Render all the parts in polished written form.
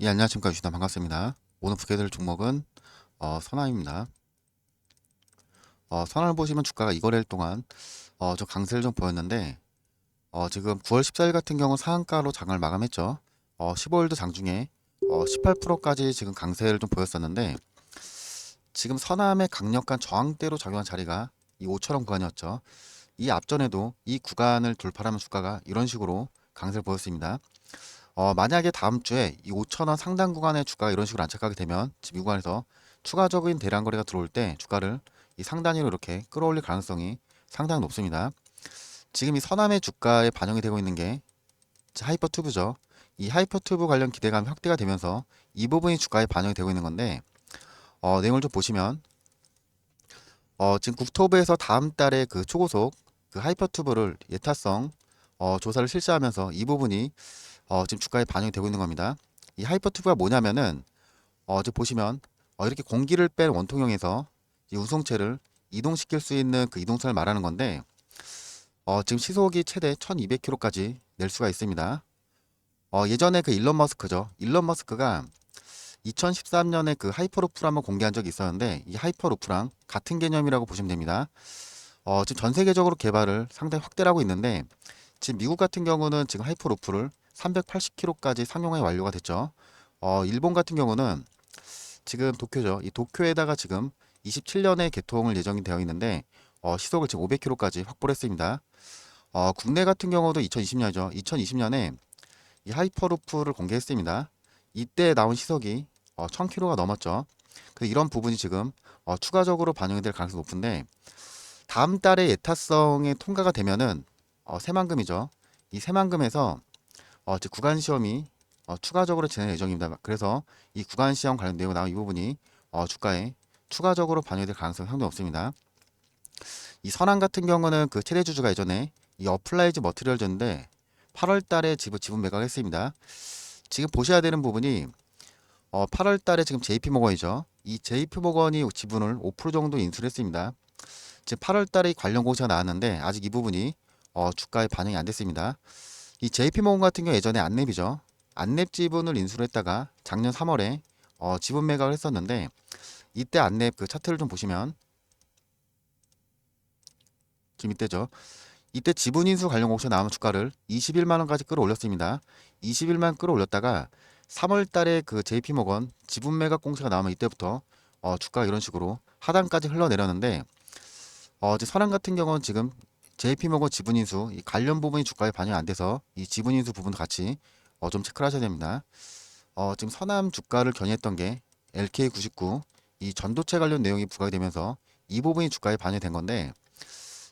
예, 안녕하십니까. 유시다 반갑습니다. 오늘 보게 종목은 선화입니다. 선화를 보시면 주가가 이거래일 동안 좀 강세를 좀 보였는데 지금 9월 14일 같은 경우 상한가로 장을 마감했죠. 15일도 장중에 18%까지 지금 강세를 좀 보였었는데 지금 선암의 강력한 저항대로 작용한 자리가 이 5천원 구간이었죠. 이 앞전에도 이 구간을 돌파하면 주가가 이런 식으로 강세를 보였습니다. 만약에 다음 주에 이 5천원 상단 구간의 주가가 이런 식으로 안착하게 되면 지금 이 구간에서 추가적인 대량 거래가 들어올 때 주가를 이 상단위로 이렇게 끌어올릴 가능성이 상당히 높습니다. 지금 이 서남의 주가에 반영이 되고 있는 게 하이퍼튜브죠. 이 하이퍼튜브 관련 기대감이 확대가 되면서 이 부분이 주가에 반영이 되고 있는 건데 내용을 좀 보시면 지금 국토부에서 다음 달에 그 초고속 그 하이퍼튜브를 예타성 조사를 실시하면서 이 부분이 지금 주가에 반영이 되고 있는 겁니다. 이 하이퍼튜브가 뭐냐면은 지금 보시면 이렇게 공기를 뺀 원통형에서 이 운송체를 이동시킬 수 있는 그 이동선을 말하는 건데 지금 시속이 최대 1200km까지 낼 수가 있습니다. 예전에 그 일론 머스크죠. 일론 머스크가 2013년에 그 하이퍼루프를 한번 공개한 적이 있었는데 이 하이퍼루프랑 같은 개념이라고 보시면 됩니다. 지금 전 세계적으로 개발을 상당히 확대를 하고 있는데 지금 미국 같은 경우는 지금 하이퍼루프를 380km까지 상용화에 완료가 됐죠. 일본 같은 경우는 지금 도쿄죠. 이 도쿄에다가 지금 27년에 개통을 예정이 되어 있는데 시속을 지금 500km까지 확보를 했습니다. 국내 같은 경우도 2020년이죠. 2020년에 이 하이퍼루프를 공개했습니다. 이때 나온 시속이 1000km가 넘었죠. 이런 부분이 지금 추가적으로 반영이 될 가능성이 높은데 다음 달에 예타성에 통과가 되면은 새만금이죠. 이 새만금에서 즉 구간 시험이 추가적으로 진행 예정입니다. 그래서 이 구간 시험 관련 내용 나온 이 부분이 주가에 추가적으로 반영될 가능성이 상당히 없습니다. 이 선한 같은 경우는 그 최대 주주가 예전에 이 어플라이즈 머티리얼즈인데 8월 달에 지분 매각했습니다. 지금 보셔야 되는 부분이 8월 달에 지금 JP모건이죠. 이 JP모건이 지분을 5% 정도 인수를 했습니다. 지금 8월 달에 관련 공시가 나왔는데 아직 이 부분이 주가에 반영이 안 됐습니다. 이 JP모건 같은 경우 예전에 안랩이죠. 안랩 지분을 인수를 했다가 작년 3월에 지분 매각을 했었는데 이때 안랩 그 차트를 좀 보시면 지금 이때죠. 이때 지분 인수 관련 공시가 나오면 주가를 21만 원까지 끌어올렸습니다. 21만 끌어올렸다가 3월 달에 그 JP모건 지분 매각 공시가 나오면 이때부터 주가가 이런 식으로 하단까지 흘러내렸는데 이제 선한 같은 경우는 지금 JP모건 지분 인수 이 관련 부분이 주가에 반영이 안 돼서 이 지분 인수 부분도 같이 좀 체크를 하셔야 됩니다. 지금 서남 주가를 견인했던 게 LK99 이 전도체 관련 내용이 부각이 되면서 이 부분이 주가에 반영이 된 건데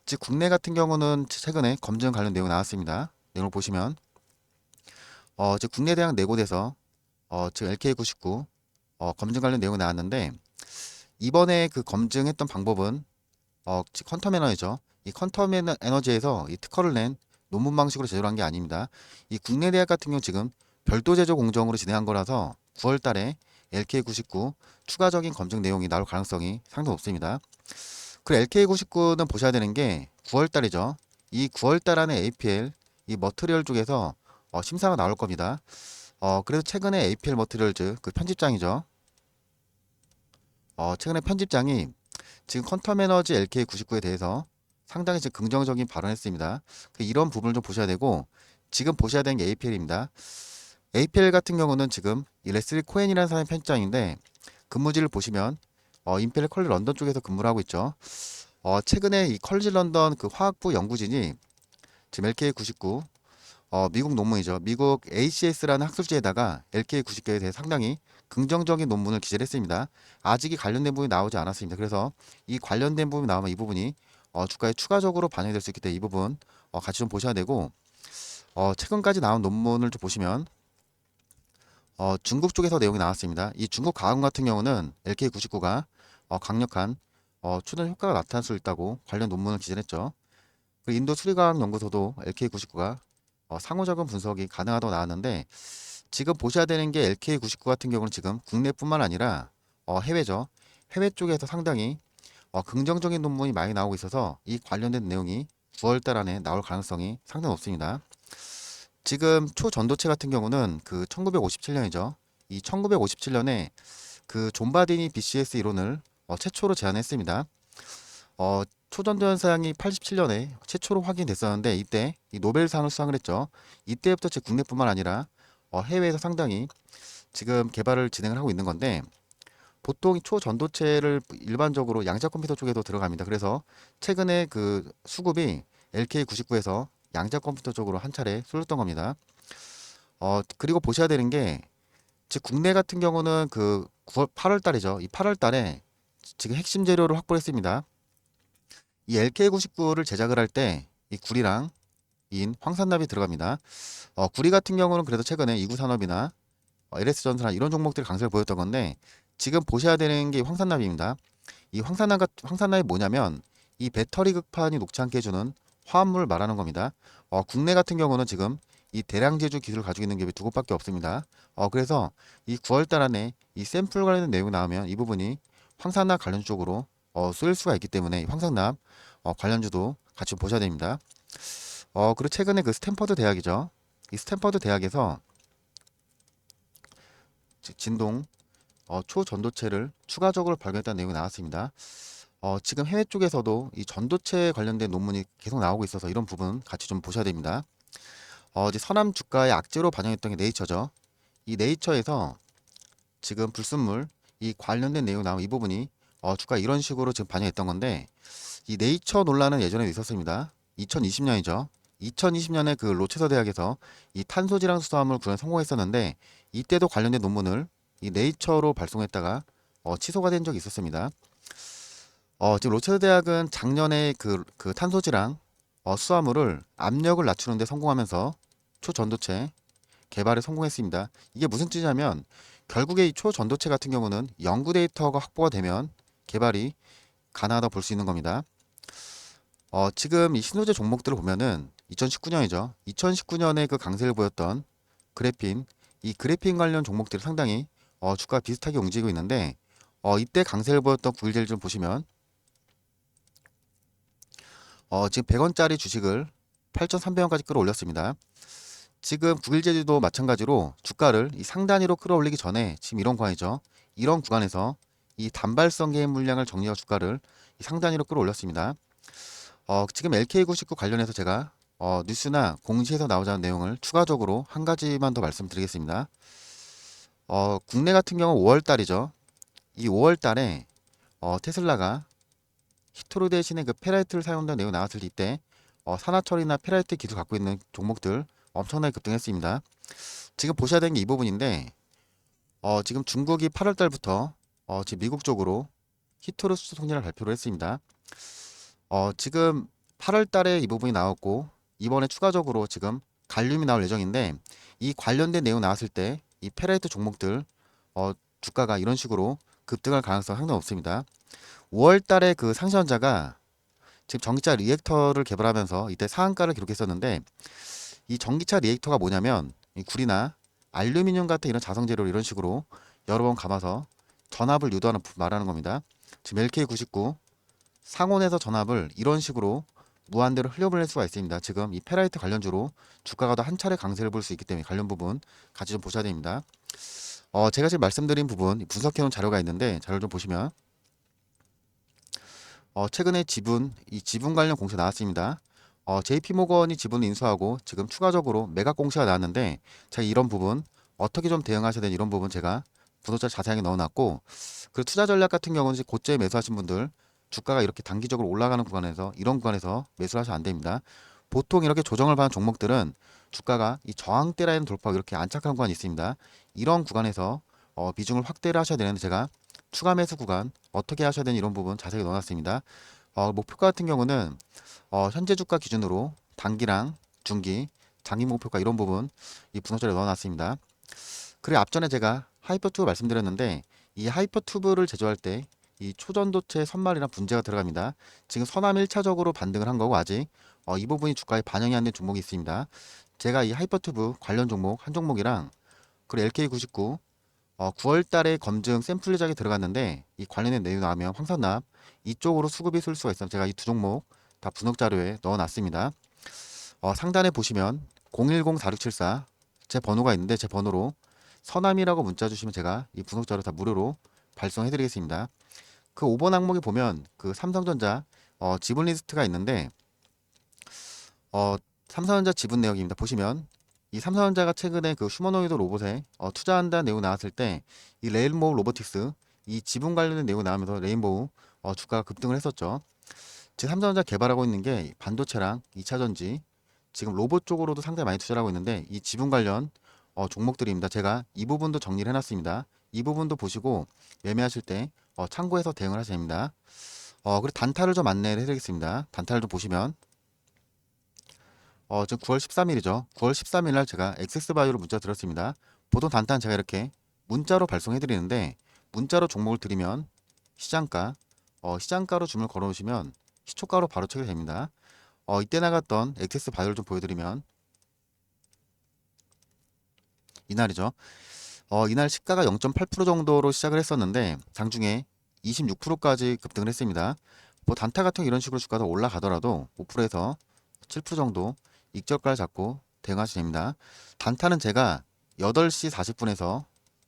즉 국내 같은 경우는 최근에 검증 관련 내용 나왔습니다. 내용을 보시면 즉 국내 대학 내고돼서 즉 LK99 검증 관련 내용이 나왔는데 이번에 그 검증했던 방법은 즉 퀀텀 에너지죠. 이 퀀텀 에너지에서 이 특허를 낸 논문 방식으로 제조를 한 게 아닙니다. 이 국내 대학 같은 경우 지금 별도 제조 공정으로 진행한 거라서 9월 달에 LK99 추가적인 검증 내용이 나올 가능성이 상당히 높습니다. 그리고 LK99는 보셔야 되는 게 9월 달이죠. 이 9월 달 안에 APL 이 머트리얼 쪽에서 심사가 나올 겁니다. 그래서 최근에 APL 머트리얼즈 그 편집장이죠. 최근에 편집장이 지금 퀀텀 에너지 LK99에 대해서 상당히 지금 긍정적인 발언했습니다. 이런 부분을 좀 보셔야 되고 지금 보셔야 되는 게 APL입니다. APL 같은 경우는 지금 이 레슬리 코엔이라는 사람이 편집장인데 근무지를 보시면 임페리얼 컬리 런던 쪽에서 근무를 하고 있죠. 최근에 이 컬리지 런던 그 화학부 연구진이 지금 LK99 미국 논문이죠. 미국 ACS라는 학술지에다가 LK99에 대해 상당히 긍정적인 논문을 기재를 했습니다. 아직 이 관련된 부분이 나오지 않았습니다. 그래서 이 관련된 부분이 나오면 이 부분이 주가에 추가적으로 반영이 될 수 있기 때문에 이 부분 같이 좀 보셔야 되고 최근까지 나온 논문을 좀 보시면 중국 쪽에서 내용이 나왔습니다. 이 중국 가공 같은 경우는 LK99가 강력한 추전 효과가 나타날 수 있다고 관련 논문을 기재했죠. 인도 수리과학연구소도 LK99가 상호작용 분석이 가능하다고 나왔는데 지금 보셔야 되는 게 LK99 같은 경우는 지금 국내뿐만 아니라 해외죠. 해외 쪽에서 상당히 긍정적인 논문이 많이 나오고 있어서 이 관련된 내용이 9월달 안에 나올 가능성이 상당히 높습니다. 지금 초전도체 같은 경우는 그 1957년이죠. 이 1957년에 그 존 바디니 BCS 이론을 최초로 제안했습니다. 초전도 현상이 87년에 최초로 확인됐었는데 이때 이 노벨상을 수상을 했죠. 이때부터 제 국내뿐만 아니라 해외에서 상당히 지금 개발을 진행을 하고 있는 건데 보통 이 초전도체를 일반적으로 양자 컴퓨터 쪽에도 들어갑니다. 그래서 최근에 그 수급이 LK99에서 양자 컴퓨터 쪽으로 한 차례 쏠렸던 겁니다. 그리고 보셔야 되는 게 즉 국내 같은 경우는 그 9월 8월 달이죠. 이 8월 달에 지금 핵심 재료를 확보했습니다. 이 LK99를 제작을 할 때 이 구리랑 인 황산납이 들어갑니다. 구리 같은 경우는 그래도 최근에 이구산업이나 LS전선이나 이런 종목들이 강세를 보였던 건데 지금 보셔야 되는 게 황산납입니다. 이 황산납이 뭐냐면 이 배터리 극판이 녹지 않게 해주는 화합물을 말하는 겁니다. 국내 같은 경우는 지금 이 대량 제조 기술을 가지고 있는 기업이 두 곳밖에 없습니다. 그래서 이 9월 달 안에 이 샘플 관련된 내용이 나오면 이 부분이 황산납 관련 쪽으로 쏠 수가 있기 때문에 이 황산납 관련주도 같이 보셔야 됩니다. 그리고 최근에 그 스탠퍼드 대학이죠. 이 스탠퍼드 대학에서 진동 초전도체를 추가적으로 발견했다는 내용이 나왔습니다. 지금 해외 쪽에서도 이 전도체 관련된 논문이 계속 나오고 있어서 이런 부분 같이 좀 보셔야 됩니다. 이제 서남 주가의 악재로 반영했던 게 네이처죠. 이 네이처에서 지금 불순물 이 관련된 내용 나온 이 부분이 주가 이런 식으로 지금 반영했던 건데 이 네이처 논란은 예전에 있었습니다. 2020년이죠. 2020년에 그 로체서 대학에서 이 탄소지랑 수소함을 구현 성공했었는데 이때도 관련된 논문을 이 네이처로 발송했다가 취소가 된 적이 있었습니다. 지금 로체서 대학은 작년에 그 탄소지랑 수화물을 압력을 낮추는데 성공하면서 초전도체 개발에 성공했습니다. 이게 무슨 뜻이냐면 결국에 이 초전도체 같은 경우는 연구 데이터가 확보가 되면 개발이 가능하다 볼 수 있는 겁니다. 지금 이 신소재 종목들을 보면은 2019년이죠. 2019년에 그 강세를 보였던 그래핀, 이 그래핀 관련 종목들이 상당히 주가 비슷하게 움직이고 있는데 이때 강세를 보였던 9일제를 좀 보시면 지금 100원짜리 주식을 8,300원까지 끌어올렸습니다. 지금 9일제주도 마찬가지로 주가를 이 상단위로 끌어올리기 전에 지금 이런 구간이죠. 이런 구간에서 이 단발성 개인 물량을 정리하고 주가를 이 상단위로 끌어올렸습니다. 지금 LK99 관련해서 제가 뉴스나 공시에서 나오자는 내용을 추가적으로 한 가지만 더 말씀드리겠습니다. 국내 같은 경우 5월 달이죠. 이 5월 달에 테슬라가 히토르 대신에 그 페라이트를 사용한다는 내용이 나왔을 때 산화철이나 페라이트 기술 갖고 있는 종목들 엄청나게 급등했습니다. 지금 보셔야 되는 게 이 부분인데 지금 중국이 8월 달부터 지금 미국 쪽으로 히토르 수출 통제를 발표를 했습니다. 지금 8월 달에 이 부분이 나왔고 이번에 추가적으로 지금 갈륨이 나올 예정인데 이 관련된 내용 나왔을 때 이 페라이트 종목들 주가가 이런 식으로 급등할 가능성 상당히 없습니다. 5월 달에 그 상시전자가 지금 전기차 리액터를 개발하면서 이때 상한가를 기록했었는데 이 전기차 리액터가 뭐냐면 이 구리나 알루미늄 같은 이런 자성 재료를 이런 식으로 여러 번 감아서 전압을 유도하는 말하는 겁니다. 지금 LK99 상온에서 전압을 이런 식으로 무한대로 흘려보낼 수가 있습니다. 지금 이 페라이트 관련주로 주가가 더 한 차례 강세를 볼 수 있기 때문에 관련 부분 같이 좀 보셔야 됩니다. 제가 지금 말씀드린 부분 분석해 놓은 자료가 있는데 자료를 좀 보시면 최근에 이 지분 관련 공시가 나왔습니다. JP모건이 지분을 인수하고 지금 추가적으로 매각 공시가 나왔는데 제가 이런 부분 어떻게 좀 대응하셔야 되는 이런 부분 제가 분석자 자세하게 넣어놨고 그리고 투자 전략 같은 경우는 고점에 매수하신 분들 주가가 이렇게 단기적으로 올라가는 구간에서 이런 구간에서 매수를 하시면 안 됩니다. 보통 이렇게 조정을 받은 종목들은 주가가 이 저항대 라인 돌파하고 이렇게 안착하는 구간이 있습니다. 이런 구간에서 비중을 확대를 하셔야 되는데 제가 추가 매수 구간 어떻게 하셔야 되는 이런 부분 자세히 넣어놨습니다. 목표가 같은 경우는 현재 주가 기준으로 단기랑 중기, 장기 목표가 이런 부분 이 분석자를 넣어놨습니다. 그리고 앞전에 제가 하이퍼튜브 말씀드렸는데 이 하이퍼튜브를 제조할 때 이 초전도체 선말이랑 분재가 들어갑니다. 지금 선암 1차적으로 반등을 한 거고 아직 이 부분이 주가에 반영이 안 된 종목이 있습니다. 제가 이 하이퍼튜브 관련 종목 한 종목이랑 그리고 LK99 9월 달에 검증 샘플 제작에 들어갔는데 이 관련된 내용이 나오면 황산납 이쪽으로 수급이 쏠 수가 있어서 제가 이 두 종목 다 분석 자료에 넣어놨습니다. 상단에 보시면 010-4674 제 번호가 있는데 제 번호로 서남이라고 문자 주시면 제가 이 분석 자료 다 무료로 발송해 드리겠습니다. 그 5번 항목에 보면 그 삼성전자 지분 리스트가 있는데 어, 삼성전자 지분 내역입니다. 보시면 이 삼성전자가 최근에 그 휴머노이드 로봇에 투자한다는 내용 나왔을 때 이 레인보우 로보틱스 이 지분 관련된 내용이 나오면서 레인보우 주가가 급등을 했었죠. 지금 삼성전자 개발하고 있는 게 반도체랑 2차전지 지금 로봇 쪽으로도 상당히 많이 투자를 하고 있는데 이 지분 관련 종목들입니다. 제가 이 부분도 정리를 해놨습니다. 이 부분도 보시고 매매하실 때 참고해서 대응을 하셔야 됩니다. 그리고 단타를 좀 안내를 해드리겠습니다. 단타를 좀 보시면 지금 9월 13일이죠. 9월 13일 날 제가 엑세스바이오로 문자 드렸습니다. 보통 단타는 제가 이렇게 문자로 발송해 드리는데 문자로 종목을 드리면 시장가 시장가로 주문을 걸어 놓으시면 시초가로 바로 체결 됩니다. 이때 나갔던 엑세스바이오를 좀 보여드리면 이날이죠. 이날 시가가 0.8% 정도로 시작을 했었는데 장중에 26%까지 급등을 했습니다. 뭐 단타 같은 이런 식으로 주가가 올라가더라도 5%에서 7% 정도 익절가를 잡고 대응하시면 됩니다. 단타는 제가 8시 40분에서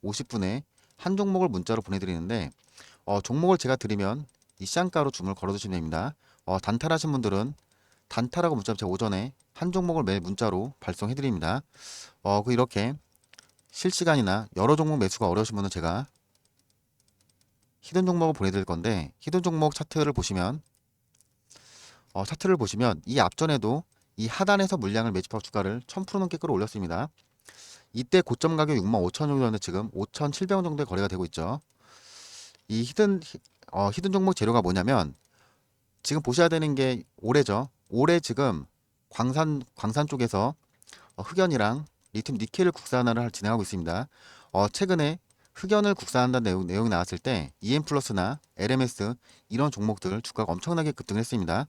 50분에 한 종목을 문자로 보내드리는데 종목을 제가 드리면 이 시장가로 주문을 걸어두시면 됩니다. 단타를 하신 분들은 단타라고 문자 제가 오전에 한 종목을 매일 문자로 발송해드립니다. 이렇게 실시간이나 여러 종목 매수가 어려우신 분은 제가 히든 종목을 보내드릴 건데 히든 종목 차트를 보시면 이 앞전에도 이 하단에서 물량을 매집하고 주가를 1000% 넘게 끌어올렸습니다. 이때 고점 가격 65,000원 정도였는데 지금 5,700원 정도의 거래가 되고 있죠. 이 히든 종목 재료가 뭐냐면 지금 보셔야 되는 게 올해죠. 올해 지금 광산 쪽에서 흑연이랑 리튬 니켈 국산화를 진행하고 있습니다. 최근에 흑연을 국산한다는 내용이 나왔을 때 EM 플러스나 LMS 이런 종목들 주가가 엄청나게 급등했습니다.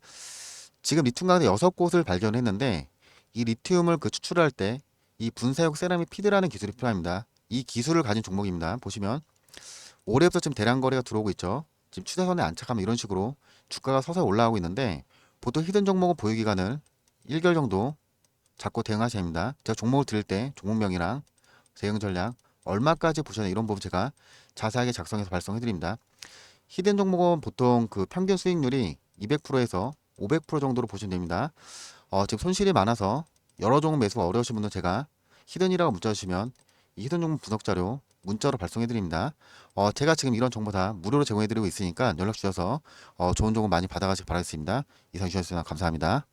지금 리튬 가운데 6곳을 발견했는데 이 리튬을 그 추출할 때 이 분사용 세라믹 피드라는 기술이 필요합니다. 이 기술을 가진 종목입니다. 보시면 올해부터 지금 대량 거래가 들어오고 있죠. 지금 추세선에 안착하면 이런 식으로 주가가 서서히 올라가고 있는데 보통 히든 종목은 보유 기간을 1개월 정도 잡고 대응하셔야 합니다. 제가 종목을 드릴 때 종목명이랑 대응 전략 얼마까지 보셔야 이런 부분 제가 자세하게 작성해서 발송해 드립니다. 히든 종목은 보통 그 평균 수익률이 200%에서 500% 정도로 보시면 됩니다. 지금 손실이 많아서 여러 종목 매수가 어려우신 분은 제가 히든이라고 문자 주시면 이 히든 종목 분석 자료 문자로 발송해 드립니다. 제가 지금 이런 정보 다 무료로 제공해 드리고 있으니까 연락 주셔서 좋은 정보 많이 받아가시기 바라겠습니다. 이상 주셨습니다. 감사합니다.